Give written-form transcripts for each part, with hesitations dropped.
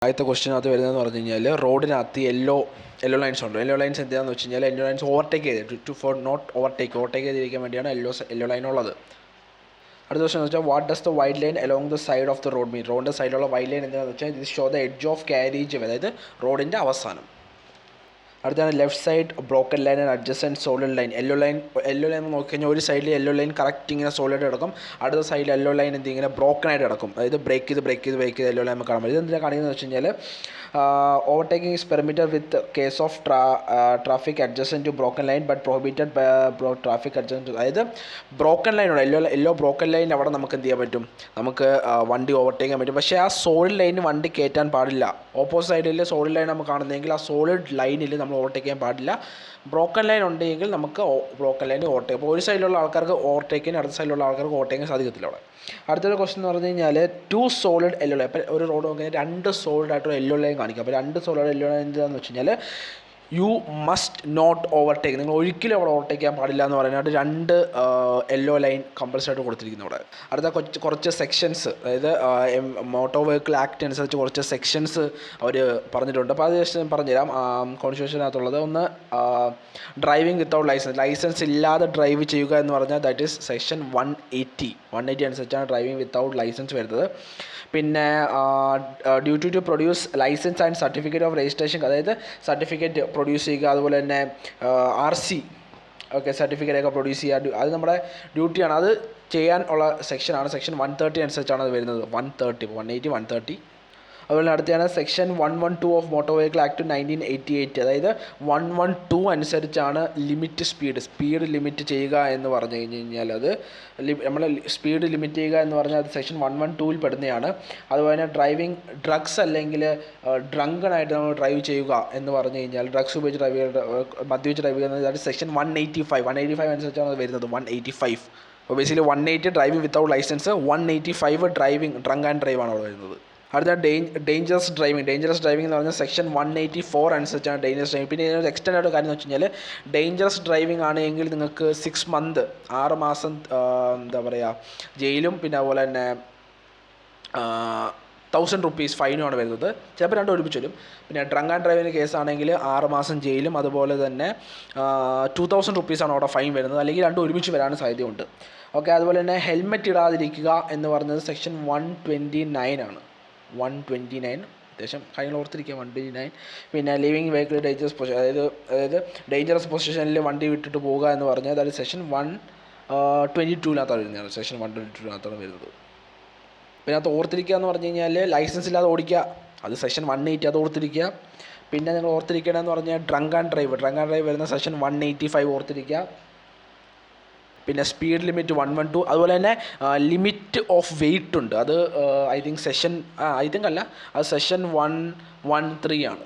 ആദ്യത്തെ ക്വസ്റ്റ്യനകത്ത് വരുന്നതെന്ന് പറഞ്ഞു കഴിഞ്ഞാൽ റോഡിനകത്ത് യെല്ലോ ലൈൻസ് ഉണ്ട്. യെല്ലോ ലൈൻസ് എന്താണെന്ന് വെച്ച് കഴിഞ്ഞാൽ യെല്ലോ ലൈൻസ് ഓവർടേക്ക് ചെയ്ത് ഫോർ നോട്ട് ഓവർടേക്ക് ചെയ്തിരിക്കാൻ വേണ്ടിയാണ് യെല്ലോ ലൈൻ ഉള്ളത്. അടുത്ത ക്വസ്റ്റൻ എന്ന് വെച്ചാൽ what does the white line along the side of the road mean? റോഡിൻ്റെ സൈഡിലുള്ള വൈറ്റ് ലൈൻ എന്താണെന്ന് വെച്ചാൽ ഇത് show the edge of carriage, അതായത് റോഡിൻ്റെ അവസാനം. അടുത്താണ് left side broken line and adjacent solid line. Yellow line നോക്കിക്കഴിഞ്ഞാൽ ഒരു സൈഡിൽ യെല്ലോ ലൈൻ കറക്റ്റ് ഇങ്ങനെ സോളിഡ് കിടക്കും, അടുത്ത സൈഡിൽ യെല്ലോ ലൈൻ ഇങ്ങനെ ബ്രോക്കൺ ആയിട്ട് കിടക്കും, അതായത് ബ്രേക്ക് ചെയ്ത് യെല്ലോ ലൈൻ നമുക്ക് കാണാൻ പറ്റും. ഇതെന്തിനാണ് കാണിക്കുന്നത് വെച്ച് കഴിഞ്ഞാൽ overtaking is permitted with case of traffic adjacent to broken line but prohibited traffic adjacent. അതായത് ബ്രോക്കൺ ലൈനുണ്ട്, യെല്ലോ ബ്രോക്കൺ ലൈൻ അവിടെ നമുക്ക് എന്ത് ചെയ്യാൻ പറ്റും, നമുക്ക് വണ്ടി ഓവർടേക്ക് ചെയ്യാൻ പറ്റും. പക്ഷേ ആ സോളിഡ് ലൈനിന് വണ്ടി കയറ്റാൻ പാടില്ല. ഓപ്പോസിറ്റ് സൈഡിൽ സോളിഡ് ലൈൻ നമുക്ക് കാണുന്നതെങ്കിൽ ആ സോളിഡ് ലൈനിൽ നമ്മൾ ഓവർടേക്ക് ചെയ്യാൻ പാടില്ല. ബ്രോക്കൺ ലൈൻ ഉണ്ടെങ്കിൽ നമുക്ക് ബ്രോക്കൺ ലൈൻ ഓവർടേക്ക്, അപ്പോൾ ഒരു സൈഡിലുള്ള ആൾക്കാർക്ക് ഓവർടേക്ക് ചെയ്യാൻ, അടുത്ത സൈഡിലുള്ള ആൾക്കാർക്ക് ഓവർടേക്ക് ചെയ്യാൻ സാധിക്കത്തില്ല അവിടെ. അടുത്തൊരു ക്വസ്റ്റൻ എന്ന് പറഞ്ഞു കഴിഞ്ഞാൽ ടു സോളിഡ് യെല്ലോ ലൈൻ. അപ്പോൾ ഒരു റോഡ് നോക്കിയാൽ രണ്ട് സോളിഡ് ആയിട്ടുള്ള യെല്ലോ ലൈൻ കാണിക്കും. അപ്പോൾ രണ്ട് സോളിഡ് യെല്ലോ ലൈൻ എന്താണെന്ന് വെച്ച് കഴിഞ്ഞാൽ യു മസ്റ്റ് നോട്ട് ഓവർടേക്ക്, നിങ്ങൾ ഒരിക്കലും അവിടെ ഓവർടേക്ക് ചെയ്യാൻ പാടില്ല എന്ന് പറയാനായിട്ട് രണ്ട് യെല്ലോ ലൈൻ കമ്പൽസറി ആയിട്ട് കൊടുത്തിരിക്കുന്നു അവിടെ. അടുത്ത കുറച്ച് സെക്ഷൻസ്, അതായത് മോട്ടോർ വെഹിക്കിൾ ആക്ട് അനുസരിച്ച് കുറച്ച് സെക്ഷൻസ് അവർ പറഞ്ഞിട്ടുണ്ട്. അപ്പോൾ അത് ജസ്റ്റ് പറഞ്ഞുതരാം. കോൺസ്റ്റിറ്റ്യൂഷനകത്തുള്ളത് ഒന്ന് ഡ്രൈവിംഗ് വിത്തൗട്ട് ലൈസൻസ് ഇല്ലാതെ ഡ്രൈവ് ചെയ്യുക എന്ന് പറഞ്ഞാൽ ദാറ്റ് ഈസ് സെക്ഷൻ 180 അനുസരിച്ചാണ് ഡ്രൈവിംഗ് വിത്തൗട്ട് ലൈസൻസ് വരുന്നത്. പിന്നെ duty to produce license and certificate of registration, അതായത് സർട്ടിഫിക്കറ്റ് പ്രൊഡ്യൂസ് ചെയ്യുക, അതുപോലെ തന്നെ RC സർട്ടിഫിക്കറ്റൊക്കെ പ്രൊഡ്യൂസ് ചെയ്യുക, അത് നമ്മുടെ ഡ്യൂട്ടിയാണ്. അത് ചെയ്യാൻ ഉള്ള സെക്ഷനാണ് സെക്ഷൻ 130 അനുസരിച്ചാണ് അത് വരുന്നത്. 130, 180, 130. അതുപോലെ അടുത്താണ് section 112 of motor vehicle act 1988, അതായത് 112 അനുസരിച്ചാണ് സ്പീഡ് ലിമിറ്റ് ചെയ്യുക എന്ന് പറഞ്ഞു കഴിഞ്ഞാൽ അത് നമ്മൾ സ്പീഡ് ലിമിറ്റ് ചെയ്യുക എന്ന് പറഞ്ഞാൽ അത് സെക്ഷൻ 112 പെടുന്നതാണ്. അതുപോലെ തന്നെ ഡ്രഗ്സ് അല്ലെങ്കിൽ ഡ്രങ്കണായിട്ട് നമ്മൾ ഡ്രൈവ് ചെയ്യുക എന്ന് പറഞ്ഞു കഴിഞ്ഞാൽ ഡ്രഗ്സ് ഉപയോഗിച്ച് മദ്യപിച്ച് ഡ്രൈവ് ചെയ്യുന്നത് അത് സെക്ഷൻ 185 അനുസരിച്ചാണ് അത് വരുന്നത്. 185. അപ്പോൾ basically 180 driving without license, 185 drunk and drive ആണ് അവിടെ വരുന്നത്. അടുത്ത ഡേഞ്ചറസ് ഡ്രൈവിംഗ് എന്ന് പറഞ്ഞാൽ സെക്ഷൻ 184 അനുസരിച്ചാണ് ഡേഞ്ചറസ് ഡ്രൈവിംഗ്. പിന്നെ ഇതിനൊരു എക്സ്റ്റൻഡ് ആയിട്ട് കാര്യം എന്ന് വെച്ച് കഴിഞ്ഞാൽ ഡേഞ്ചറസ് ഡ്രൈവിംഗ് ആണെങ്കിൽ നിങ്ങൾക്ക് 6 months 6 മാസം എന്താ പറയുക ജയിലും, പിന്നെ അതുപോലെ തന്നെ 1000 rupees ഫൈനുമാണ് വരുന്നത്. ചിലപ്പോൾ രണ്ടും ഒരുമിച്ച് വരും. പിന്നെ ഡ്രങ്ക് ആൻഡ് ഡ്രൈവിൻ്റെ കേസാണെങ്കിൽ 6 മാസം ജയിലും, അതുപോലെ തന്നെ 2000 rupees ആണ് അവിടെ ഫൈൻ വരുന്നത്, അല്ലെങ്കിൽ രണ്ടും ഒരുമിച്ച് വരാനും സാധ്യതയുണ്ട്. അതുപോലെ തന്നെ ഹെൽമെറ്റ് ഇടാതിരിക്കുക എന്ന് പറഞ്ഞത് സെക്ഷൻ 129 ആണ്. 129 അത്യാവശ്യം കാര്യങ്ങൾ ഓർത്തിരിക്കുക. 129. പിന്നെ ലിവിങ് വെഹിക്കിൾ ഡേഞ്ചറസ് പൊസിഷൻ, അതായത് ഡേഞ്ചറസ് പൊസിഷനിൽ വണ്ടി വിട്ടിട്ട് പോകുക എന്ന് പറഞ്ഞാൽ അതായത് സെക്ഷൻ 122 വരുന്നതാണ്. സെക്ഷൻ 122 വരുന്നത്. പിന്നെ അത് ഓർത്തിരിക്കുക എന്ന് പറഞ്ഞു കഴിഞ്ഞാൽ ലൈസൻസ് ഇല്ലാതെ ഓടിക്കുക, അത് സെക്ഷൻ 180, അത് ഓർത്തിരിക്കുക. പിന്നെ നിങ്ങൾ ഓർത്തിരിക്കണമെന്ന് പറഞ്ഞാൽ ഡ്രങ്ക് ആൻഡ് ഡ്രൈവ് വരുന്ന സെക്ഷൻ 185 ഓർത്തിരിക്കുക. പിന്നെ സ്പീഡ് ലിമിറ്റ് 112. അതുപോലെ തന്നെ ലിമിറ്റ് ഓഫ് വെയിറ്റ് ഉണ്ട്, അത് ഐ തിങ്ക് അത് സെക്ഷൻ 113 ആണ്.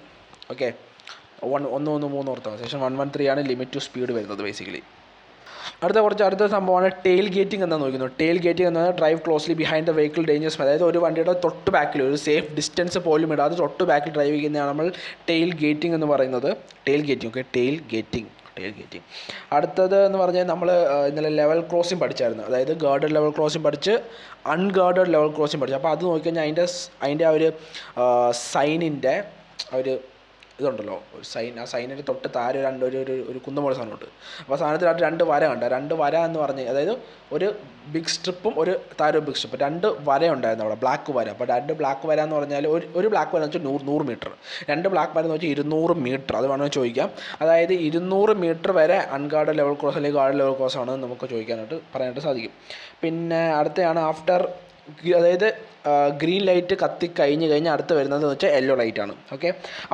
113 ഓർത്താൽ സെക്ഷൻ 113 ആണ് ലിമിറ്റ് ടു സ്പീഡ് വരുന്നത് ബേസിക്കലി. അടുത്ത സംഭവമാണ് ടെയിൽ ഗേറ്റിംഗ് എന്താണെന്ന് നോക്കുന്നത്. ടെയിൽ ഗേറ്റിംഗ് എന്ന് പറഞ്ഞാൽ drive closely behind the vehicle dangerous, അതായത് ഒരു വണ്ടിയുടെ തൊട്ട് ബാക്കിൽ ഒരു സേഫ് ഡിസ്റ്റൻസ് പോലും ഇടാതെ തൊട്ട് ബാക്കിൽ ഡ്രൈവ് ചെയ്യുന്നതാണ് നമ്മൾ ടെയിൽ ഗേറ്റിംഗ് എന്ന് പറയുന്നത്. Tailgating. അടുത്തത് എന്ന് പറഞ്ഞാൽ നമ്മൾ ഇന്നലെ ലെവൽ ക്രോസിംഗ് പഠിച്ചായിരുന്നു, അതായത് ഗാർഡഡ് ലെവൽ ക്രോസിംഗ് പഠിച്ച് അൺഗാർഡഡ് ലെവൽ ക്രോസിംഗ് പഠിച്ചു. അപ്പോൾ അത് നോക്കിക്കഴിഞ്ഞാൽ അതിൻ്റെ ആ ഒരു സൈനിൻ്റെ ഒരു ഇതുണ്ടല്ലോ, ഒരു സൈൻ, ആ സൈനിൻ്റെ തൊട്ട് താഴെ ഒരു കുന്തം പോലെ സാധനമുണ്ട്. അപ്പോൾ സാധനത്തിലായിട്ട് 2 വര കണ്ട, 2 വര എന്ന് പറഞ്ഞാൽ അതായത് ഒരു ബിഗ് സ്ട്രിപ്പും ഒരു താഴെ ബിഗ് സ്ട്രിപ്പ്, 2 വര ഉണ്ടായിരുന്നു അവിടെ, ബ്ലാക്ക് വര. അപ്പോൾ 2 ബ്ലാക്ക് വര എന്ന് പറഞ്ഞാൽ ഒരു ബ്ലാക്ക് വര എന്ന് വെച്ചാൽ 100 മീറ്റർ, 2 ബ്ലാക്ക് വര എന്ന് വെച്ചാൽ 200 മീറ്റർ. അത് വേണമെങ്കിൽ ചോദിക്കാം. അതായത് 200 മീറ്റർ വരെ അൺഗാർഡ് ലെവൽ ക്രോസ് അല്ലെങ്കിൽ ഗാർഡ് ലെവൽ ക്രോസ് ആണെന്ന് നമുക്ക് പറയാനായിട്ട് സാധിക്കും. പിന്നെ അടുത്തയാണ് അതായത് ഗ്രീൻ ലൈറ്റ് കത്തിക്കഴിഞ്ഞ് അടുത്ത് വരുന്നത് വെച്ചാൽ യെല്ലോ ലൈറ്റ് ആണ്.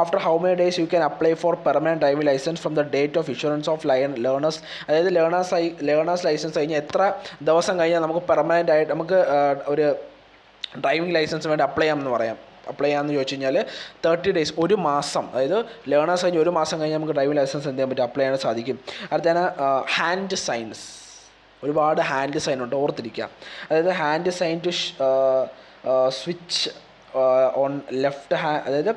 After how many days you can apply for permanent driving license from the date of insurance of learner's, അതായത് ലേണേഴ്സ് ലൈസൻസ് കഴിഞ്ഞ് എത്ര ദിവസം കഴിഞ്ഞാൽ നമുക്ക് പെർമനൻ്റ് ആയിട്ട് നമുക്ക് ഒരു ഡ്രൈവിംഗ് ലൈസൻസ് വേണ്ടി അപ്ലൈ ചെയ്യാമെന്ന് ചോദിച്ചു കഴിഞ്ഞാൽ 30 days, 1 മാസം, അതായത് ലേണേഴ്സ് കഴിഞ്ഞ് 1 മാസം കഴിഞ്ഞാൽ നമുക്ക് ഡ്രൈവിംഗ് ലൈസൻസ് എന്ത് ചെയ്യാൻ പറ്റും, അപ്ലൈ ചെയ്യാൻ സാധിക്കും. അടുത്താണ് ഹാൻഡ് സൈൻസ്. ഒരുപാട് ഹാൻഡ് സൈൻ ഉണ്ട്, ഓർത്തിരിക്കുക. അതായത് hand sign to switch on left അതായത്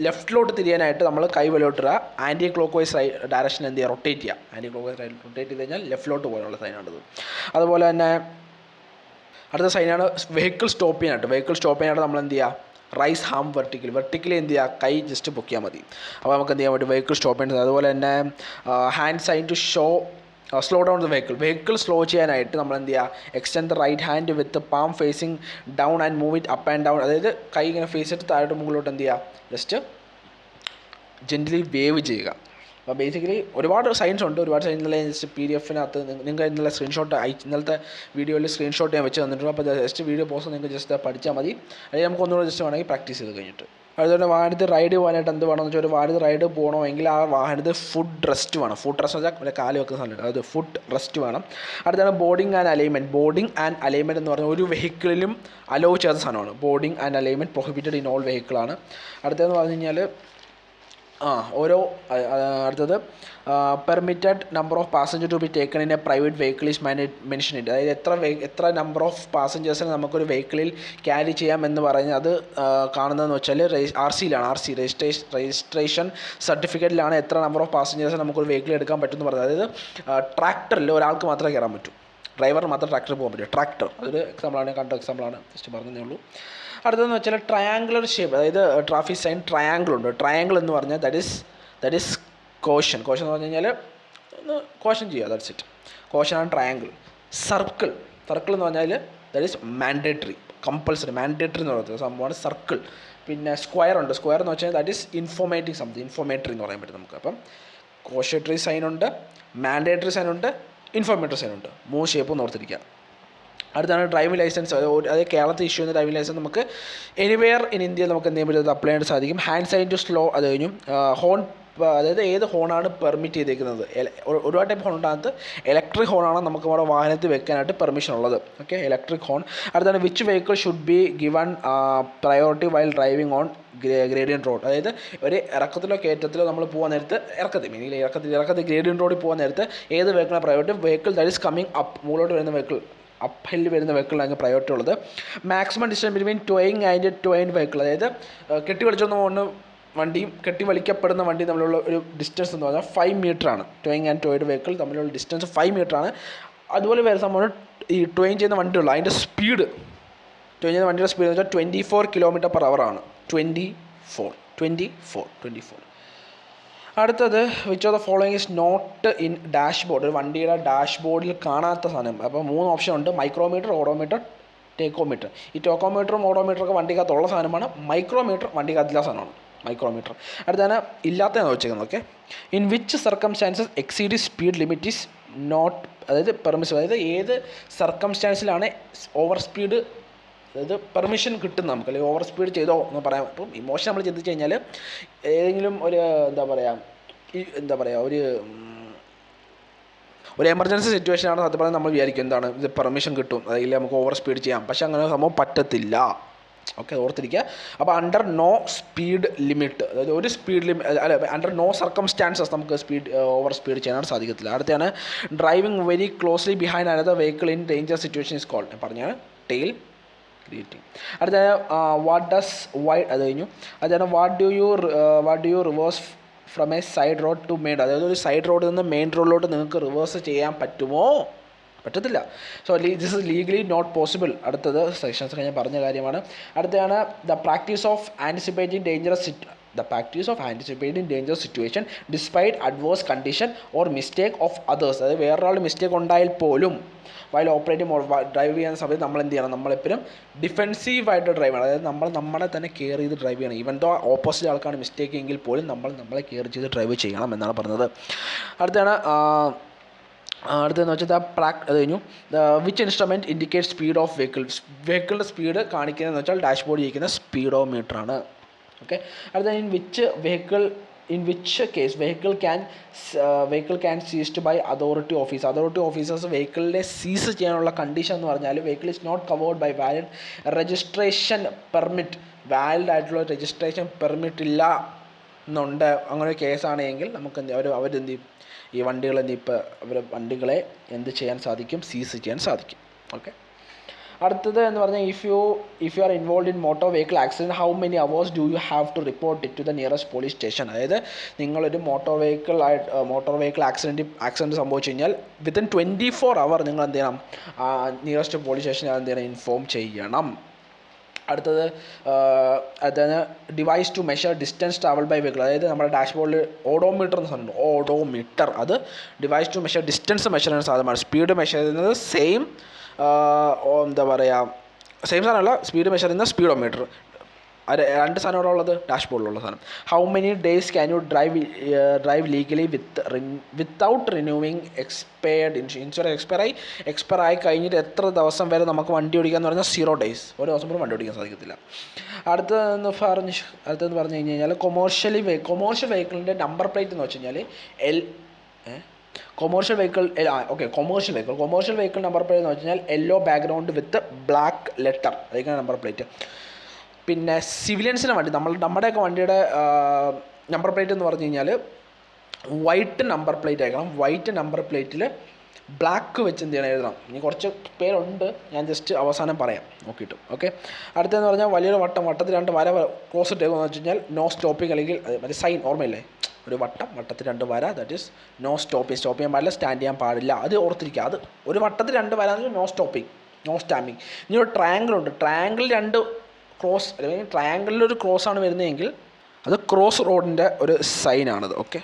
ലെഫ്റ്റിലോട്ട് തിരിയാനായിട്ട് നമ്മൾ കൈ വെളിലോട്ടിടുക, ആൻറ്റി ക്ലോക്ക് വൈസ് ഡയറക്ഷൻ എന്ത് ചെയ്യുക, റൊട്ടേറ്റ് ചെയ്യുക. ആൻറ്റി ക്ലോക്ക് വൈസ് റൊട്ടേറ്റ് ചെയ്ത് കഴിഞ്ഞാൽ ലെഫ്റ്റിലോട്ട് പോകാനുള്ള സൈനാണിത്. അതുപോലെ തന്നെ അടുത്ത സൈനാണ് വെഹിക്കിൾ സ്റ്റോപ്പ് ചെയ്യാനായിട്ട് നമ്മൾ എന്ത് ചെയ്യുക, റൈസ് ഹാം വെർട്ടിക്കലി എന്ത് ചെയ്യുക, കൈ ജസ്റ്റ് പൊക്കിയാൽ മതി. അപ്പോൾ നമുക്ക് എന്ത് ചെയ്യാൻ പറ്റും, വെഹിക്കിൾ സ്റ്റോപ്പ് ചെയ്യുന്നത്. അതുപോലെ തന്നെ hand sign to show slow down the vehicle slow ചെയ്യാനായിട്ട് നമ്മൾ എന്ത് ചെയ്യുക, extend the right hand with palm facing down and move it up and down. അതായത് കൈ ഇങ്ങനെ ഫേസ് ചെയ്തിട്ട് താഴോട്ട് മുകളിലോട്ട് എന്ത് ചെയ്യുക, ജസ്റ്റ് ജെൻ്റലി വേവ് ചെയ്യുക. അപ്പോൾ ബേസിക്കലി ഒരുപാട് സൈൻസ് ഉണ്ട്. ഒരുപാട് സൈൻസ് ഇന്നലെ ജസ്റ്റ് PDF-നകത്ത് നിങ്ങൾക്ക് ഇന്നലെ സ്ക്രീൻഷോട്ട് ഇന്നലത്തെ വീഡിയോയിൽ സ്ക്രീൻഷോട്ട് ഞാൻ വെച്ച് തന്നിട്ടുണ്ട്. അപ്പോൾ ജസ്റ്റ് വീഡിയോ പോസ്റ്റ് നിങ്ങൾക്ക് ജസ്റ്റ് പഠിച്ചാൽ മതി. അല്ലെങ്കിൽ നമുക്ക് ഒന്നുകൂടെ ജസ്റ്റ് വേണമെങ്കിൽ പ്രാക്ടീസ് ചെയ്ത് കഴിഞ്ഞിട്ട്. അതുപോലെ വാഹനത്തിൽ റൈഡ് പോകാനായിട്ട് എന്ത് വേണമെന്ന് വെച്ചാൽ, ഒരു വാഹനത്തിൽ റൈഡ് പോകണമെങ്കിൽ ആ വാഹനത്തിൽ ഫുഡ് റെസ്റ്റ് വേണം. ഫുഡ് റെസ്റ്റ് എന്ന് വെച്ചാൽ കാല് വെക്കുന്ന സാധനം, അത് ഫുഡ് റെസ്റ്റ് വേണം. അടുത്താണ് ബോർഡിംഗ് ആൻഡ് അലൈൻമെൻറ്റ് എന്ന് പറഞ്ഞാൽ ഒരു വെഹിക്കിളിലും അലോ ചെയ്ത സാധനമാണ്. Boarding and alignment prohibited in all വെഹിക്കിളാണ്. അടുത്തതെന്ന് പറഞ്ഞു കഴിഞ്ഞാൽ അടുത്തത് permitted number of passenger to be taken in a private vehicle is mentioned. അതായത് എത്ര നമ്പർ ഓഫ് പാസഞ്ചേഴ്സിനെ നമുക്കൊരു വെഹിക്കിളിൽ ക്യാരി ചെയ്യാം എന്ന് പറഞ്ഞ് അത് കാണുന്നതെന്ന് വെച്ചാൽ RC രജിസ്ട്രേഷൻ സർട്ടിഫിക്കറ്റിലാണ് എത്ര നമ്പർ ഓഫ് പാസഞ്ചേഴ്സിനെ നമുക്കൊരു വെഹിക്കിൾ എടുക്കാൻ പറ്റുമെന്ന് പറഞ്ഞത്. അതായത് ട്രാക്ടറിൽ ഒരാൾക്ക് മാത്രമേ കയറാൻ പറ്റൂ, ഡ്രൈവറിന് മാത്രം ട്രാക്ടറിൽ പോകാൻ പറ്റും. ട്രാക്ടർ അതൊരു എക്സാമ്പിളാണ്, കണ്ട എക്സാമ്പിളാണ്, ജസ്റ്റ് പറഞ്ഞതേ ഉള്ളൂ. അടുത്തതെന്ന് വെച്ചാൽ ട്രയാങ്കുലർ ഷേപ്പ്, അതായത് ട്രാഫിക് സൈൻ ട്രയാങ്കിൾ ഉണ്ട്. ട്രയാങ്കിൾ എന്ന് പറഞ്ഞാൽ ദാറ്റ് ഈസ് കോഷൻ എന്ന് പറഞ്ഞു കഴിഞ്ഞാൽ ഒന്ന് കോഷൻ ചെയ്യുക, ദാറ്റ്സ് ഇറ്റ്. കോഷനാണ് ട്രയാങ്കിൾ. സർക്കിൾ എന്ന് പറഞ്ഞാൽ ദാറ്റ് ഈസ് മാൻഡേറ്ററി മാൻഡേറ്ററി എന്ന് പറയുന്നത് സംഭവമാണ് സർക്കിൾ. പിന്നെ സ്ക്വയർ ഉണ്ട്. സ്ക്വയർ എന്ന് വെച്ചാൽ ദാറ്റ് ഈസ് ഇൻഫോർമേറ്ററി എന്ന് പറയാൻ പറ്റും നമുക്ക്. അപ്പം കോഷേറ്ററി സൈൻ ഉണ്ട്, മാൻഡേറ്ററി സൈൻ ഉണ്ട്, ഇൻഫോർമേറ്ററി സൈൻ ഉണ്ട്. 3 ഷേപ്പ് ഓർത്തിരിക്കുക. അടുത്താണ് ഡ്രൈവിംഗ് ലൈസൻസ്. അത് കേരളത്തിൽ ഇഷ്യൂ ചെയ്യുന്ന ഡ്രൈവിംഗ് ലൈസൻസ് നമുക്ക് എനിവെയർ ഇൻ ഇന്ത്യയിൽ നമുക്ക് എന്ത് ചെയ്യാൻ പറ്റും, അപ്ലൈ ചെയ്യാൻ സാധിക്കും. ഹാൻഡ് സൈൻ ടു സ്ലോ, അത് കഴിഞ്ഞു ഹോൺ, അതായത് ഏത് ഹോണാണ് പെർമിറ്റ് ചെയ്തേക്കുന്നത്. ഒരുപാട് ടൈപ്പ് ഹോൺ ഉണ്ടാകുന്നത് ഇലക്ട്രിക് ഹോണാണ് നമുക്ക് നമ്മുടെ വാഹനത്തിൽ വെക്കാനായിട്ട് പെർമിഷൻ ഉള്ളത്. Okay, electric horn. അടുത്താണ് which vehicle should be given priority while driving on gradient road. അതായത് ഒരു ഇറക്കത്തിലോ കയറ്റത്തിലോ നമ്മൾ പോകാൻ നേരത്ത് ഇറക്കത്തിൽ ഗ്രേഡിയൻറ്റ് റോഡിൽ പോകാൻ നേരത്ത് ഏത് വെഹിക്കിളാണ് priority, vehicle that is coming up, മുകളിലോട്ട് വരുന്ന വെഹിക്കിൾ, അപ്പ് ഹില്ല് വരുന്ന വെഹിക്കിളാണ് പ്രയോറിറ്റി ഉള്ളത്. Maximum distance between towing and towing vehicle, അതായത് കെട്ടി വലിച്ചൊന്നും കൊണ്ട് വണ്ടിയും കെട്ടി വലിക്കപ്പെടുന്ന വണ്ടിയും തമ്മിലുള്ള ഒരു ഡിസ്റ്റൻസ് എന്ന് പറഞ്ഞാൽ 5 മീറ്ററാണ്. ടോയിങ് ആൻഡ് ടോയിഡ് വെഹിക്കിൾ തമ്മിലുള്ള ഡിസ്റ്റൻസ് 5 മീറ്ററാണ്. അതുപോലെ വേറെ സംഭവം ഈ ടോയിൻ ചെയ്യുന്ന വണ്ടിയുള്ള അതിൻ്റെ സ്പീഡ്, ടോയിൻ ചെയ്യുന്ന വണ്ടിയുടെ സ്പീഡ് എന്ന് വെച്ചാൽ 24 km/h ആണ്. 24. അടുത്തത് which of the following is not in dashboard. ഒരു വണ്ടിയുടെ ഡാഷ്ബോർഡിൽ കാണാത്ത സാധനം. അപ്പോൾ 3 ഓപ്ഷൻ ഉണ്ട്: മൈക്രോമീറ്റർ, ഓഡോമീറ്റർ, ടേക്കോമീറ്റർ. ഈ ടോക്കോമീറ്ററും ഓഡോമീറ്ററൊക്കെ വണ്ടിക്കകത്തുള്ള സാധനമാണ്. മൈക്രോമീറ്റർ വണ്ടിക്കകത്തില്ല സാധനമാണ് മൈക്രോമീറ്റർ. അടുത്താണ് ഇല്ലാത്തതെന്ന് വെച്ചേക്കുന്നത്. Okay, in which circumstances exceed speed limit is not, അതായത് പെർമിസിബിൾ, അതായത് ഏത് സർക്കംസ്റ്റാൻസിലാണ് ഓവർ സ്പീഡ്, അതായത് പെർമിഷൻ കിട്ടും നമുക്ക്, അല്ലെങ്കിൽ ഓവർ സ്പീഡ് ചെയ്തോ എന്ന് പറയാം. ഇപ്പം ഇമോഷൻ നമ്മൾ ചിന്തിച്ച് കഴിഞ്ഞാൽ ഏതെങ്കിലും ഒരു ഒരു എമർജൻസി സിറ്റുവേഷനാണ് സത്യം പറഞ്ഞാൽ നമ്മൾ വിചാരിക്കും എന്താണ് ഇത് പെർമിഷൻ കിട്ടും, അതിൽ നമുക്ക് ഓവർ സ്പീഡ് ചെയ്യാം. പക്ഷേ അങ്ങനെ സംഭവം പറ്റത്തില്ല. ഓക്കെ, ഓർത്തിരിക്കുക. അപ്പോൾ അണ്ടർ നോ സ്പീഡ് ലിമിറ്റ്, അതായത് ഒരു speed limit under no circumstances നമുക്ക് ഓവർ സ്പീഡ് ചെയ്യാനായിട്ട് സാധിക്കത്തില്ല. അടുത്താണ് driving very closely behind another vehicle in danger situation is called, പറഞ്ഞാൽ ടെയിൽ ഗ്രീറ്റിംഗ്. അടുത്തത് അത് കഴിഞ്ഞു. അതാണ് what do you reverse from a side road to main, അതായത് ഒരു സൈഡ് റോഡിൽ നിന്ന് മെയിൻ റോഡിലോട്ട് നിങ്ങൾക്ക് റിവേഴ്സ് ചെയ്യാൻ പറ്റുമോ? പറ്റത്തില്ല. So this is legally not possible. അടുത്തത് സെക്ഷൻസ് ഞാൻ പറഞ്ഞ കാര്യമാണ്. അടുത്തതാണ് the practice of anticipating dangerous situation despite adverse condition or mistake of others. അതായത് വേറൊരാൾ മിസ്റ്റേക്ക് ഉണ്ടായാൽ പോലും വൈൽ ഓപ്പറേറ്റിംഗ് ഡ്രൈവ് ചെയ്യുന്ന സമയത്ത് നമ്മൾ എന്ത് ചെയ്യണം, നമ്മളെപ്പോഴും ഡിഫെൻസീവായിട്ട് ഡ്രൈവ് ചെയ്യണം. അതായത് നമ്മളെ തന്നെ കെയർ ചെയ്ത് ഡ്രൈവ് ചെയ്യണം. ഈവൻ ദോ ഓപ്പോസിറ്റ് ആൾക്കാണ് മിസ്റ്റേക്ക് എങ്കിൽ പോലും നമ്മളെ കെയർ ചെയ്ത് ഡ്രൈവ് ചെയ്യണം എന്നാണ് പറഞ്ഞത്. അടുത്തതെന്ന് വെച്ചാൽ അത് കഴിഞ്ഞു. Which instrument indicate speed of വെഹിക്കിളിൻ്റെ സ്പീഡ് കാണിക്കുന്നതെന്ന് വെച്ചാൽ ഡാഷ്ബോർഡിൽ ഇരിക്കുന്ന സ്പീഡോമീറ്ററാണ്. ഓക്കെ, അടുത്ത in which case vehicle can seized by authority officers വെഹിക്കിളിനെ സീസ് ചെയ്യാനുള്ള കണ്ടീഷൻ എന്ന് പറഞ്ഞാൽ vehicle is not covered by valid registration permit, valid ആയിട്ടുള്ള രജിസ്ട്രേഷൻ പെർമിറ്റ് ഇല്ല എന്നുണ്ട്. അങ്ങനെ ഒരു കേസാണെങ്കിൽ നമുക്ക് അവരെന്ത് ചെയ്യും, ഈ വണ്ടികളെ എന്ത് ചെയ്യാൻ സാധിക്കും, സീസ് ചെയ്യാൻ സാധിക്കും. ഓക്കെ, അടുത്തത് എന്ന് പറഞ്ഞാൽ if you are involve in motor vehicle accident how many hours do you have to report it to the nearest police station. അതായത് നിങ്ങളൊരു മോട്ടോർ വെഹിക്കിൾ ആക്സിഡൻറ്റ് സംഭവിച്ചു കഴിഞ്ഞാൽ വിത്തിൻ 24 hours നിങ്ങൾ എന്ത് ചെയ്യണം, നിയറസ്റ്റ് പോലീസ് സ്റ്റേഷനിൽ എന്ത് ചെയ്യണം, ഇൻഫോം ചെയ്യണം. അടുത്തത് device to measure distance travel by vehicle. അതായത് നമ്മുടെ ഡാഷ്ബോർഡിൽ ഓഡോമീറ്റർ എന്ന് പറഞ്ഞിട്ടുണ്ട്. ഓഡോമീറ്റർ അത് device to measure distance measure ചെയ്യാൻ സാധ്യമാണ്. സ്പീഡ് മെഷർ ചെയ്യുന്നത് സെയിം സാധനമല്ല, സ്പീഡ് മെഷർ ചെയ്യുന്ന സ്പീഡോമീറ്റർ. അത് രണ്ട് സാധനം ഇവിടെ ഉള്ളത് ഡാഷ്ബോർഡിലുള്ള സാധനം. How many days can you drive legally without renewing expired insurance expire ആയി കഴിഞ്ഞിട്ട് എത്ര ദിവസം വരെ നമുക്ക് വണ്ടി ഓടിക്കാമെന്ന് പറഞ്ഞാൽ 0 days. ഒരു ദിവസം പോലും വണ്ടി ഓടിക്കാൻ സാധിക്കത്തില്ല. അടുത്തതെന്ന് പറഞ്ഞു കഴിഞ്ഞാൽ കൊമേഴ്ഷ്യൽ വെഹിക്കിളിൻ്റെ നമ്പർ പ്ലേറ്റ് എന്ന് വെച്ച് കഴിഞ്ഞാൽ കൊമേഴ്ഷ്യൽ വെഹിക്കിൾ നമ്പർ പ്ലേറ്റ് എന്ന് വെച്ച് കഴിഞ്ഞാൽ യെല്ലോ ബാക്ക്ഗ്രൗണ്ട് വിത്ത് ബ്ലാക്ക് ലെറ്റർ, അതൊക്കെയാണ് നമ്പർ പ്ലേറ്റ്. പിന്നെ സിവിലിയൻസിൻ്റെ വണ്ടി, നമ്മുടെയൊക്കെ വണ്ടിയുടെ നമ്പർ പ്ലേറ്റ് എന്ന് പറഞ്ഞു കഴിഞ്ഞാൽ വൈറ്റ് നമ്പർ പ്ലേറ്റ് ആക്കണം. വൈറ്റ് നമ്പർ പ്ലേറ്റിൽ ബ്ലാക്ക് വെച്ച് എന്ത് ചെയ്യണം, എഴുതണം. ഇനി കുറച്ച് പേരുണ്ട്, ഞാൻ ജസ്റ്റ് അവസാനം പറയാം നോക്കിയിട്ട്. ഓക്കെ. അടുത്തതെന്ന് പറഞ്ഞാൽ വലിയൊരു വട്ടത്തിൽ 2 വര ക്രോസ് ഇട്ടേക്കെന്ന് വെച്ച് കഴിഞ്ഞാൽ നോ സ്റ്റോപ്പിംഗ്, അല്ലെങ്കിൽ മറ്റേ സൈൻ ഓർമ്മയില്ലേ, ഒരു വട്ടത്തിൽ 2 വര, that is no stopping. Stop ചെയ്യാൻ പാടില്ല, സ്റ്റാൻഡ് ചെയ്യാൻ പാടില്ല, അത് ഓർത്തിരിക്കുക. അത് ഒരു വട്ടത്തിൽ 2 വര നോ സ്റ്റോപ്പിംഗ്, നോ സ്റ്റാമ്പിങ്. ഇനി ഒരു ട്രയാങ്കിൾ ഉണ്ട്, ട്രയാങ്കിൾ 2 ക്രോസ്, അല്ലെങ്കിൽ ട്രയാങ്കിളിലൊരു ക്രോസാണ് വരുന്നതെങ്കിൽ അത് ക്രോസ് റോഡിൻ്റെ ഒരു സൈനാണത്. ഓക്കെ.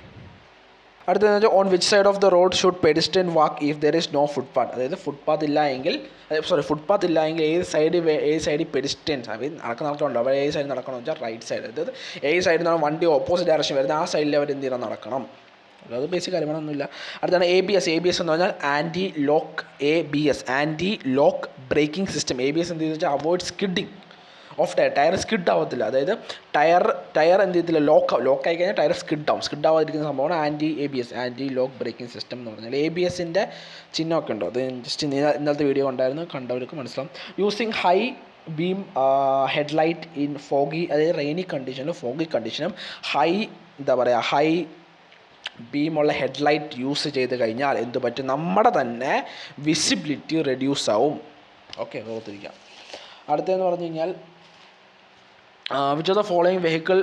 അടുത്തതെന്ന് വെച്ചാൽ on which side of the road should pedestrian walk if there is no footpath. അതായത് ഫുട്പാത്ത് ഇല്ല എങ്കിൽ ഏത് സൈഡിൽ പെഡിസ്ട്രിയൻസ് നടക്കുന്നുണ്ടോ, അവർ ഏത് സൈഡിൽ നടക്കണമെന്ന് വെച്ചാൽ റൈറ്റ് സൈഡ്. അതായത് ഏത് സൈഡിൽ നിന്നാണ് വണ്ടി ഓപ്പോസിറ്റ് ഡയറക്ഷൻ വരുന്നത് ആ സൈഡിൽ അവർ എന്ത് ചെയ്യണം, നടക്കണം. അത് ബേസിക് കാര്യങ്ങളൊന്നുമില്ല. അടുത്താണ് ABS എന്ന് പറഞ്ഞാൽ anti lock braking system. ABS എന്ത് ചെയ്തെന്ന് വെച്ചാൽ avoid skidding of tyre skid ആവത്തില്ല. അതായത് ടയർ എന്ത് ചെയ്യത്തില്ല, ലോക്ക് ആയി കഴിഞ്ഞാൽ ടയർ സ്കിഡ് ആവാതിരിക്കുന്ന സംഭവമാണ് ആൻറ്റി ലോക്ക് ബ്രേക്കിംഗ് സിസ്റ്റം എന്ന് പറഞ്ഞാൽ. ABSൻ്റെ ചിഹ്നമൊക്കെ ഉണ്ടോ, അത് ജസ്റ്റ് ഇന്നലത്തെ വീഡിയോ ഉണ്ടായിരുന്നു, കണ്ടവർക്ക് മനസ്സിലാവും. Using high beam headlight in foggy, അതായത് റെയിനി കണ്ടീഷനും ഹൈ ബീമുള്ള ഹെഡ്ലൈറ്റ് യൂസ് ചെയ്ത് കഴിഞ്ഞാൽ എന്ത് പറ്റും, നമ്മുടെ തന്നെ വിസിബിലിറ്റി റെഡ്യൂസ് ആവും. ഓക്കെ, ഓർത്തിരിക്കാം. അടുത്തതെന്ന് പറഞ്ഞു കഴിഞ്ഞാൽ which of the following vehicle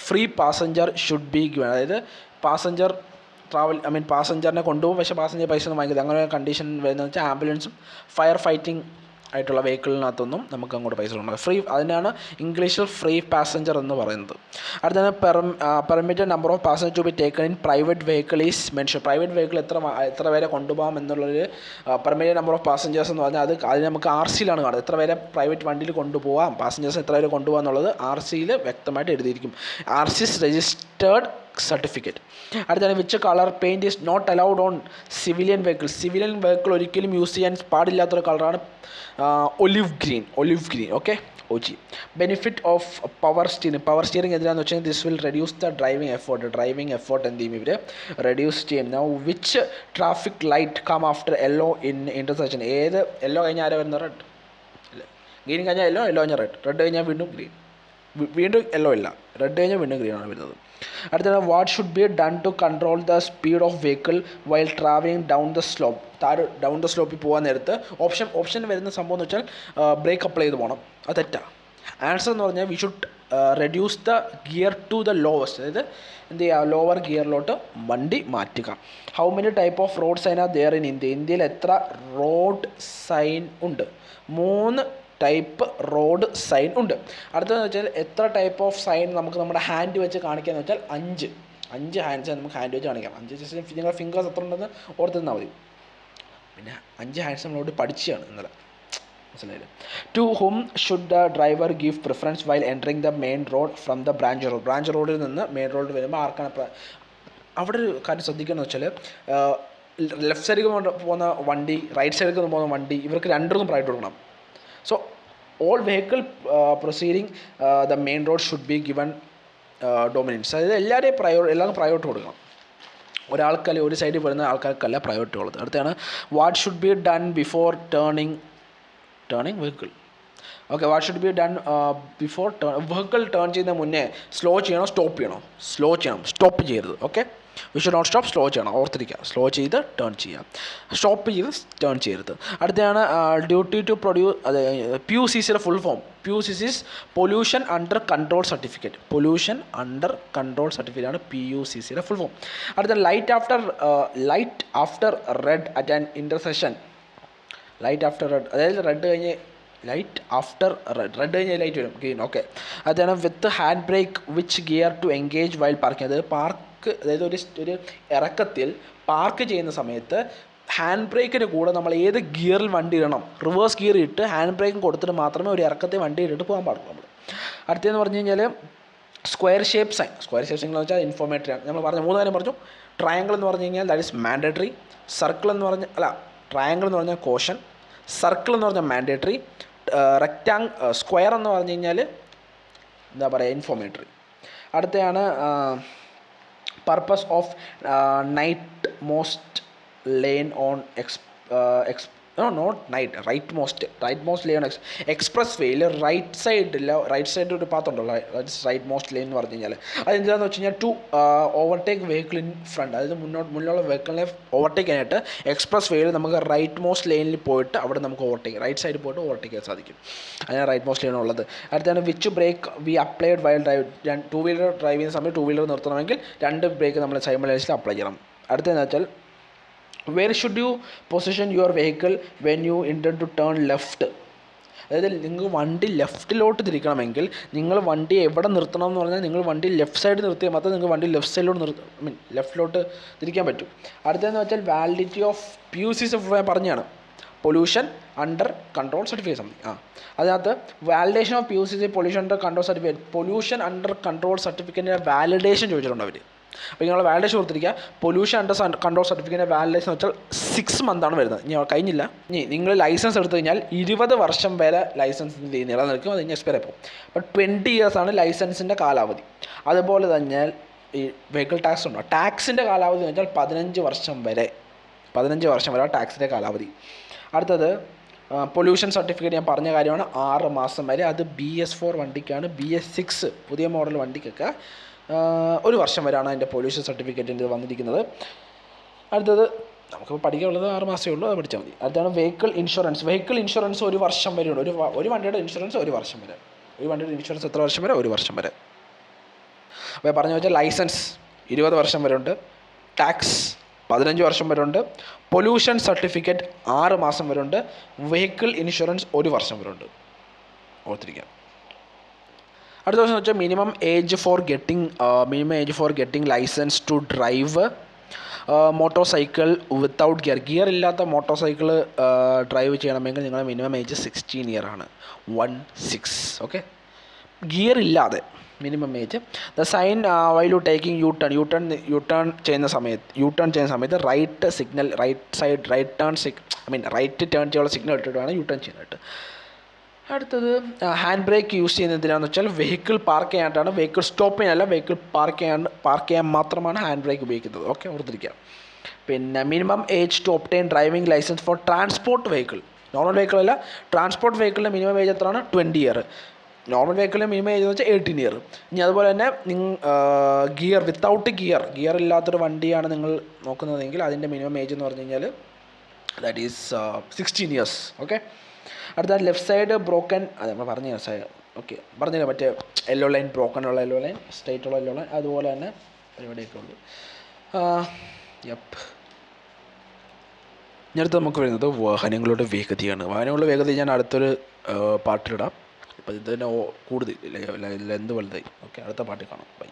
free passenger should be given. അതായത് പാസഞ്ചറിനെ കൊണ്ടുപോകും, പക്ഷേ പാസഞ്ചർ പൈസ ഒന്നും വാങ്ങിക്കരുത്. അങ്ങനെ കണ്ടീഷൻ വരുന്നത് വെച്ചാൽ ആംബുലൻസും ഫയർ ഫൈറ്റിംഗ് ആയിട്ടുള്ള വെഹിക്കിളിനകത്തൊന്നും നമുക്ക് അങ്ങോട്ട് പൈസ കൊടുക്കണം. ഫ്രീ, അതിനാണ് ഇംഗ്ലീഷിൽ ഫ്രീ പാസഞ്ചർ എന്ന് പറയുന്നത്. അടുത്തത് permitted number of passenger to be taken in private vehicle is mention. Private vehicle എത്ര പേരെ കൊണ്ടുപോകാം എന്നുള്ളൊരു പെർമിറ്റഡ് നമ്പർ ഓഫ് പാസഞ്ചേഴ്സ് എന്ന് പറഞ്ഞാൽ അത് നമുക്ക് RC-യിലാണ് കാണുന്നത്. എത്ര പേരെ പ്രൈവറ്റ് വണ്ടിയിൽ കൊണ്ടുപോകാം, പാസഞ്ചേഴ്സ് എത്ര പേരെ കൊണ്ടുപോകാം എന്നുള്ളത് RC-യിൽ വ്യക്തമായിട്ട് എഴുതിയിരിക്കും. RC registered certificate. അടുത്താണ് which colour paint is not allowed on civilian vehicle ഒരിക്കലും യൂസ് ചെയ്യാൻ പാടില്ലാത്തൊരു കളറാണ് olive green. Okay. OG. Benefit of power steering എന്തിനാണെന്ന് വെച്ചാൽ this will reduce the driving effort എന്ത് ചെയ്യും, ഇവർ റെഡ്യൂസ് ചെയ്യും. Now which traffic light come after yellow in intersection. ഏത് യെല്ലോ കഴിഞ്ഞാൽ ആരാ വരുന്നത്, റെഡ്. ഗ്രീൻ കഴിഞ്ഞാൽ യെല്ലോ കഴിഞ്ഞാൽ റെഡ് കഴിഞ്ഞാൽ വീണ്ടും ഗ്രീൻ, വീണ്ടും യെല്ലോ ഇല്ല, റെഡ് കഴിഞ്ഞാൽ വീണ്ടും ഗ്രീൻ ആണ് വരുന്നത്. അടുത്തത് what should be done to control the speed of vehicle while travelling down the സ്ലോപ്പിൽ പോകാൻ നേരത്ത് ഓപ്ഷൻ വരുന്ന സംഭവം എന്ന് വെച്ചാൽ ബ്രേക്ക് അപ്ലൈ ചെയ്ത് പോകണം. അത് തെറ്റാ. ആൻസർ എന്ന് പറഞ്ഞാൽ we should reduce the gear to the lowest. അതായത് എന്ത് ചെയ്യുക, ലോവർ ഗിയറിലോട്ട് വണ്ടി മാറ്റുക. How many type of road sign are there in ഇന്ത്യയിൽ എത്ര റോഡ് സൈൻ ഉണ്ട്? 3 ടൈപ്പ് റോഡ് സൈൻ ഉണ്ട്. അടുത്തതെന്ന് വെച്ചാൽ എത്ര ടൈപ്പ് ഓഫ് സൈൻ നമുക്ക് നമ്മുടെ ഹാൻഡ് വെച്ച് കാണിക്കാമെന്ന് വെച്ചാൽ 5 ഹാൻഡ്സ് നമുക്ക് ഹാൻഡ് വെച്ച് കാണിക്കാം. 5 ജസ്റ്റ് നിങ്ങളുടെ ഫിംഗേഴ്സ് എത്ര ഉണ്ടെന്ന് ഓർത്തിരുന്നാൽ മതി. പിന്നെ 5 ഹാൻഡ്സ് നമ്മളോട് പഠിച്ചാണ് ഇന്നലെ, മനസ്സിലായില്ലേ? To whom should the driver give preference while entering the main road from the branch റോഡിൽ നിന്ന് മെയിൻ റോഡിൽ വരുമ്പോൾ ആർക്കാണ് അവിടെ ഒരു കാര്യം ശ്രദ്ധിക്കുകയെന്ന് വെച്ചാൽ ലെഫ്റ്റ് സൈഡിൽ പോകുന്ന വണ്ടി, റൈറ്റ് സൈഡിൽ പോകുന്ന വണ്ടി, ഇവർക്ക് രണ്ടും പ്രയോറിറ്റി കൊടുക്കണം. So all vehicle proceeding the main road should be given dominance. അതായത് എല്ലാവർക്കും പ്രയോറിറ്റി കൊടുക്കണം. ഒരാൾക്കല്ല, ഒരു സൈഡിൽ വരുന്ന ആൾക്കാർക്കല്ല പ്രയോറിറ്റി ഉള്ളത്. അടുത്താണ് what should be done before turning vehicle. Okay, what should be done before vehicle turn ചെയ്യുന്ന മുന്നേ സ്ലോ ചെയ്യണോ, സ്റ്റോപ്പ് ചെയ്യരുത്. Okay, we should not stop, slow ചെയ്യണം, ഓർത്തിരിക്കുക. സ്ലോ ചെയ്ത് ടേൺ ചെയ്യാം, സ്റ്റോപ്പ് ചെയ്ത് ടേൺ ചെയ്യരുത്. അടുത്തതാണ് ഡ്യൂട്ടി ടു പ്രൊഡ്യൂസ്, അത് PUCCയുടെ full form. PUCC pollution under control certificate ആണ് PUCCയുടെ ഫുൾ ഫോം. അടുത്ത light after red at an intersection. അതായത് റെഡ് കഴിഞ്ഞ് ലൈറ്റ് ആഫ്റ്റർ റെഡ് കഴിഞ്ഞാൽ ലൈറ്റ് വരും ഗ്രീൻ. ഓക്കെ, അതാണ് with hand brake which gear to engage while parking. അതായത് park, അതായത് ഒരു ഇറക്കത്തിൽ പാർക്ക് ചെയ്യുന്ന സമയത്ത് ഹാൻഡ് ബ്രേക്കിന് കൂടെ നമ്മൾ ഏത് ഗിയറിൽ വണ്ടി ഇടണം, റിവേഴ്സ് ഗിയർ ഇട്ട് ഹാൻഡ് ബ്രേക്കും കൊടുത്തിട്ട് മാത്രമേ ഒരു ഇറക്കത്തിൽ വണ്ടി ഇട്ടിട്ട് പോകാൻ പാടുള്ളൂ നമ്മൾ. അടുത്തതെന്ന് പറഞ്ഞു കഴിഞ്ഞാൽ square shape sign. Square shape sign എന്ന് വെച്ചാൽ ഇൻഫോർമേറ്ററി ആണ്. നമ്മൾ പറഞ്ഞ 3 കാര്യം പറഞ്ഞു. ട്രയാങ്കിൾ എന്ന് പറഞ്ഞു കഴിഞ്ഞാൽ ദാറ്റ് ഇസ് മാൻഡേറ്ററി. സർക്കിൾ എന്ന് പറഞ്ഞാൽ ട്രയാങ്കിൾ എന്ന് പറഞ്ഞാൽ കോഷൻ, സർക്കിൾ എന്ന് പറഞ്ഞാൽ മാൻഡേറ്ററി, സ്ക്വയർ എന്ന് പറഞ്ഞു കഴിഞ്ഞാൽ എന്താ പറയുക, ഇൻഫോർമേറ്ററി. അടുത്തയാണ് purpose of night most lane on right most lane express വേയിൽ റൈറ്റ് സൈഡ് ഒരു പാത്തുണ്ടല്ലോ, റൈറ്റ് മോസ്റ്റ് ലെയിൻ എന്ന് പറഞ്ഞു കഴിഞ്ഞാൽ അതെന്താണെന്ന് വെച്ച് കഴിഞ്ഞാൽ to overtake vehicle in front. അതായത് മുന്നിലുള്ള വെഹിക്കിളിനെ ഓവർടേക്ക് ചെയ്യാനായിട്ട് എക്സ്പ്രസ് വേയിൽ നമുക്ക് റൈറ്റ് മോസ്റ്റ് ലൈനിൽ പോയിട്ട് അവിടെ നമുക്ക് റൈറ്റ് സൈഡിൽ പോയിട്ട് ഓവർടേക്ക് ചെയ്യാൻ സാധിക്കും. അതിനാണ് റൈറ്റ് മോസ്റ്റ് ലൈൻ ഉള്ളത്. അടുത്താണ് which brake we applied while drive. 2 wheeler drive ചെയ്യുന്ന സമയത്ത് 2 വീലർ നിർത്തണമെങ്കിൽ 2 ബ്രേക്ക് നമ്മൾ സൈമൾട്ടേനിയസ്ലി അപ്ലൈ ചെയ്യണം. അടുത്തതെന്ന് വെച്ചാൽ where should you position your vehicle when you intend to turn left. അതായത് നിങ്ങൾ വണ്ടി ലെഫ്റ്റിലോട്ട് തിരിക്കണമെങ്കിൽ നിങ്ങൾ വണ്ടി എവിടെ നിർത്തണം എന്ന് പറഞ്ഞാൽ നിങ്ങൾ വണ്ടി ലെഫ്റ്റ് സൈഡ് നിർത്തിയാൽ മാത്രമേ നിങ്ങൾക്ക് വണ്ടി ലെഫ്റ്റ് സൈഡിലോട്ട് ലെഫ്റ്റിലോട്ട് തിരിക്കാൻ പറ്റും. അടുത്തതെന്ന് വെച്ചാൽ വാലിഡിറ്റി ഓഫ് PUCs പറഞ്ഞാണ് pollution under control certificate something. അതിനകത്ത് validation of PUCs pollution under control certificate, pollution under control സർട്ടിഫിക്കറ്റിൻ്റെ വാലിഡേഷൻ ചോദിച്ചിട്ടുണ്ട് അവർ. അപ്പോൾ നിങ്ങൾ വാലിഡേഷൻ കൊടുത്തിരിക്കുക. പൊല്യൂഷൻ അണ്ടർ കൺട്രോൾ സർട്ടിഫിക്കറ്റിൻ്റെ വാലിഡേഷൻ എന്ന് വെച്ചാൽ 6 മന്താണ് വരുന്നത്. ഇനി കഴിഞ്ഞില്ല, ഇനി നിങ്ങൾ ലൈസൻസ് എടുത്തു കഴിഞ്ഞാൽ 20 വർഷം വരെ ലൈസൻസ് നിലനിൽക്കും, അത് കഴിഞ്ഞ് എക്സ്പയർ ആയി പോകും. അപ്പോൾ 20 ഇയേഴ്സാണ് ലൈസൻസിൻ്റെ കാലാവധി. അതുപോലെ തന്നെ ഈ വെഹിക്കിൾ ടാക്സ് ഉണ്ടോ, ടാക്സിൻ്റെ കാലാവധി എന്ന് വെച്ചാൽ 15 വർഷം വരെ ടാക്സിൻ്റെ കാലാവധി. അടുത്തത് പൊല്യൂഷൻ സർട്ടിഫിക്കറ്റ് ഞാൻ പറഞ്ഞ കാര്യമാണ്, 6 മാസം വരെ. അത് BS4 വണ്ടിക്കാണ്. BS6 പുതിയ മോഡൽ വണ്ടിക്കൊക്കെ 1 വർഷം വരെയാണ് അതിൻ്റെ പൊല്യൂഷൻ സർട്ടിഫിക്കറ്റിൻ്റെ വന്നിരിക്കുന്നത്. അടുത്തത് നമുക്കിപ്പോൾ പഠിക്കാനുള്ളത് 6 മാസമേ ഉള്ളൂ, അത് പഠിച്ചാൽ മതി. അടുത്താണ് വെഹിക്കിൾ ഇൻഷുറൻസ്. 1 വർഷം വരെയുണ്ട്. ഒരു വണ്ടിയുടെ ഇൻഷുറൻസ് 1 വർഷം വരെ. ഒരു വണ്ടിയുടെ ഇൻഷുറൻസ് എത്ര വർഷം വരെ? 1 വർഷം വരെ. അപ്പോൾ പറഞ്ഞു വെച്ചാൽ ലൈസൻസ് 20 വർഷം വരെ ഉണ്ട്, ടാക്സ് 15 വർഷം വരെ ഉണ്ട്, പൊല്യൂഷൻ സർട്ടിഫിക്കറ്റ് 6 മാസം വരെ ഉണ്ട്, വെഹിക്കിൾ ഇൻഷുറൻസ് 1 വർഷം വരെ ഉണ്ട്. ഓർത്തിരിക്കാം. അടുത്ത ദിവസം വെച്ചാൽ minimum age for getting licence to drive motorcycle without gear ഇല്ലാത്ത മോട്ടോർ സൈക്കിൾ ഡ്രൈവ് ചെയ്യണമെങ്കിൽ നിങ്ങളുടെ മിനിമം ഏജ് 16 ഇയർ ആണ്. 16. ഓക്കെ, ഗിയർ ഇല്ലാതെ minimum age. The sign while you taking U turn ചെയ്യുന്ന സമയത്ത് റൈറ്റ് ടേൺ ചെയ്യാനുള്ള സിഗ്നൽ ഇട്ടിട്ടാണ് U turn ചെയ്യുന്നത്. അടുത്തത് ഹാൻഡ് ബ്രേക്ക് യൂസ് ചെയ്യുന്നത് എന്തിനാണെന്ന് വെച്ചാൽ വെഹിക്കിൾ പാർക്ക് ചെയ്യാനായിട്ടാണ്. വെഹിക്കിൾ സ്റ്റോപ്പ് ചെയ്യാനല്ല, വെഹിക്കിൾ പാർക്ക് ചെയ്യാൻ മാത്രമാണ് ഹാൻഡ് ബ്രേക്ക് ഉപയോഗിക്കുന്നത്. ഓക്കെ, ഓർത്തിരിക്കുക. പിന്നെ minimum age to obtain driving licence for transport vehicle. Normal വെഹിക്കിളല്ല, ട്രാൻസ്പോർട്ട് വെഹിക്കിളിൻ്റെ മിനിമം ഏജ് എത്രയാണ്? 20 ഇയർ. നോർമൽ വെഹിക്കിളിൻ്റെ മിനിമം ഏജ് എന്ന് വെച്ചാൽ 18 ഇയർ. ഇനി അതുപോലെ തന്നെ വിത്തൗട്ട് ഗിയർ ഇല്ലാത്തൊരു വണ്ടിയാണ് നിങ്ങൾ നോക്കുന്നതെങ്കിൽ അതിൻ്റെ മിനിമം ഏജ് എന്ന് പറഞ്ഞു കഴിഞ്ഞാൽ ദാറ്റ് ഈസ് 16 ഇയേഴ്സ്. ഓക്കെ. അടുത്ത ലെഫ്റ്റ് സൈഡ് ബ്രോക്കൺ, അത് നമ്മൾ പറഞ്ഞു. ഓക്കെ, പറഞ്ഞില്ല, മറ്റേ യെല്ലോ ലൈൻ, ബ്രോക്കൺ ഉള്ള യെല്ലോ ലൈൻ, സ്ട്രൈറ്റ് ഉള്ള യെല്ലോ ലൈൻ, അതുപോലെ തന്നെ പരിപാടിയൊക്കെ ഉണ്ട്. ഇനിയടുത്ത് നമുക്ക് വരുന്നത് വാഹനങ്ങളുടെ വേഗതയാണ്. വാഹനങ്ങളുടെ വേഗത ഞാൻ അടുത്തൊരു പാട്ടിലിടാം. ഇപ്പം ഇതിന് കൂടുതൽ ലെന്ത് വലുതായി. ഓക്കെ, അടുത്ത പാട്ടിൽ കാണാം. ബൈ.